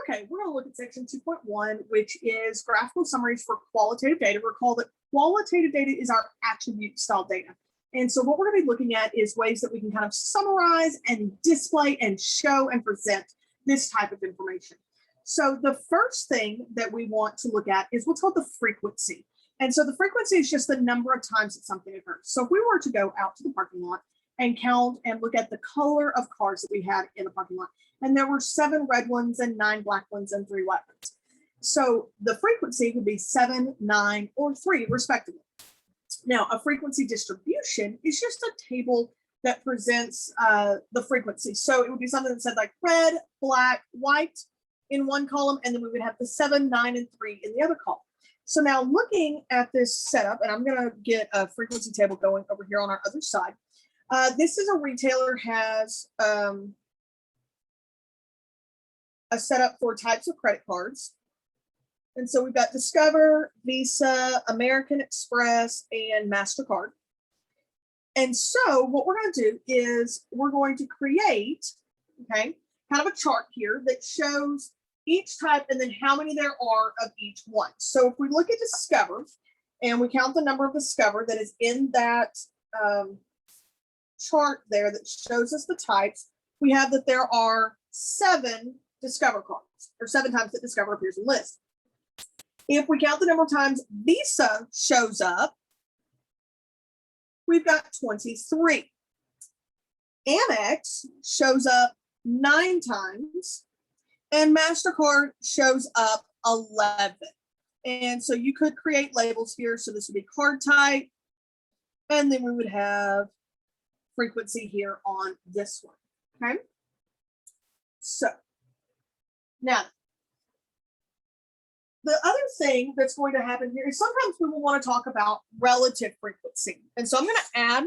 Okay, we're going to look at section 2.1, which is graphical summaries for qualitative data. Recall that qualitative data is our attribute style data. And so what we're going to be looking at is ways that we can kind of summarize and display and show and present this type of information. So the first thing that we want to look at is what's called the frequency. And so the frequency is just the number of times that something occurs. So if we were to go out to the parking lot and count and look at the color of cars that we had in the parking lot, and there were 7 red ones and 9 black ones and 3 white ones. So the frequency would be 7, 9, or 3 respectively. Now, a frequency distribution is just a table that presents the frequency. So it would be something that said like red, black, white in one column, and then we would have the 7, 9, and 3 in the other column. So now looking at this setup, and I'm going to get a frequency table going over here on our other side. This is a retailer has a setup for types of credit cards. And so we've got Discover, Visa, American Express, and MasterCard. And so what we're going to do is we're going to create, okay, kind of a chart here that shows each type and then how many there are of each one. So if we look at Discover and we count the number of Discover that is in that chart there that shows us the types, we have that there are 7 Discover cards, or 7 times that Discover appears in the list. If we count the number of times Visa shows up, we've got 23. Amex shows up 9 times, and MasterCard shows up 11. And so you could create labels here. So this would be card type, and then we would have frequency here on this one. Okay. So now, the other thing that's going to happen here is sometimes we will want to talk about relative frequency. And so I'm going to add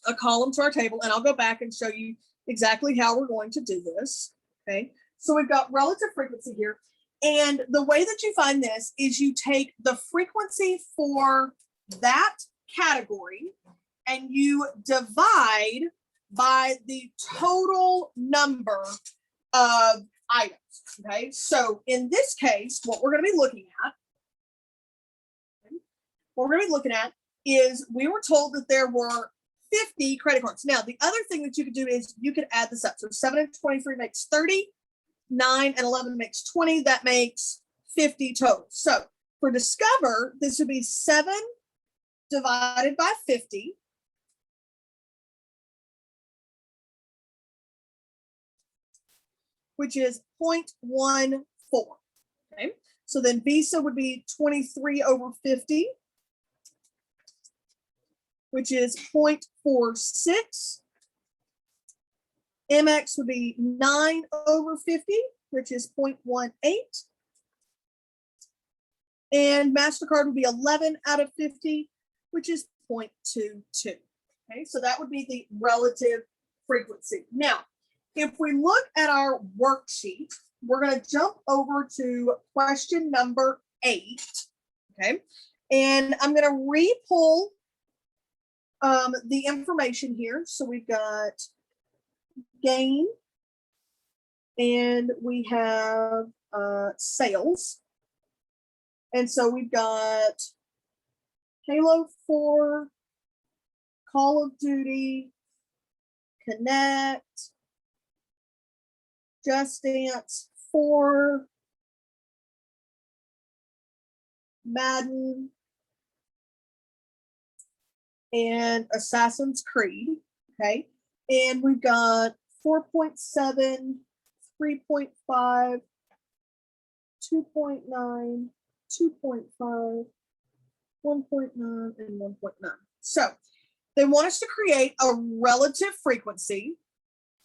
a column to our table, and I'll go back and show you exactly how we're going to do this. Okay. So we've got relative frequency here. And the way that you find this is you take the frequency for that category and you divide by the total number of items. Okay, so in this case, what we're going to be looking at, is we were told that there were 50 credit cards. Now, the other thing that you could do is you could add this up. So 7 and 23 makes 30, 9 and 11 makes 20. That makes 50 total. So for Discover, this would be 7 divided by 50. Which is 0.14. Okay, so then Visa would be 23 over 50, which is 0.46. Amex would be 9 over 50, which is 0.18. And MasterCard would be 11 out of 50, which is 0.22. Okay, so that would be the relative frequency. Now, if we look at our worksheet, we're going to jump over to question number 8, okay? And I'm going to re-pull the information here. So we've got gain, and we have sales. And so we've got Halo 4, Call of Duty, Connect, Just Dance 4, Madden, and Assassin's Creed, okay? And we've got 4.7, 3.5, 2.9, 2.5, 1.9, and 1.9. So they want us to create a relative frequency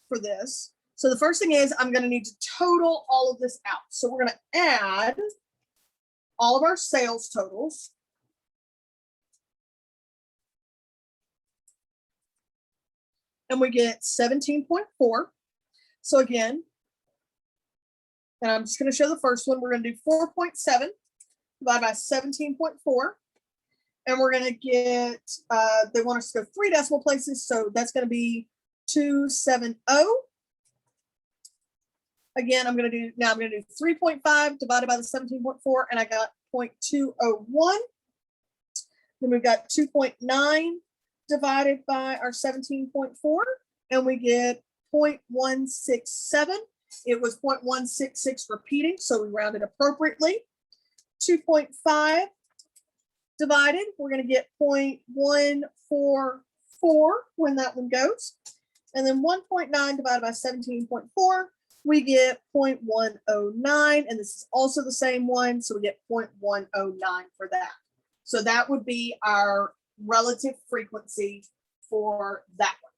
for this. So the first thing is I'm going to need to total all of this out. So we're going to add all of our sales totals. And we get 17.4. So again, and I'm just going to show the first one. We're going to do 4.7 divided by 17.4. And we're going to get, they want us to go 3 decimal places. So that's going to be 270. Again, I'm going to do 3.5 divided by the 17.4, and I got 0.201. Then we've got 2.9 divided by our 17.4, and we get 0.167. It was 0.166 repeating, so we rounded appropriately. 2.5 divided, we're going to get 0.144 when that one goes. And then 1.9 divided by 17.4, we get 0.109, and this is also the same one, so we get 0.109 for that. So that would be our relative frequency for that one.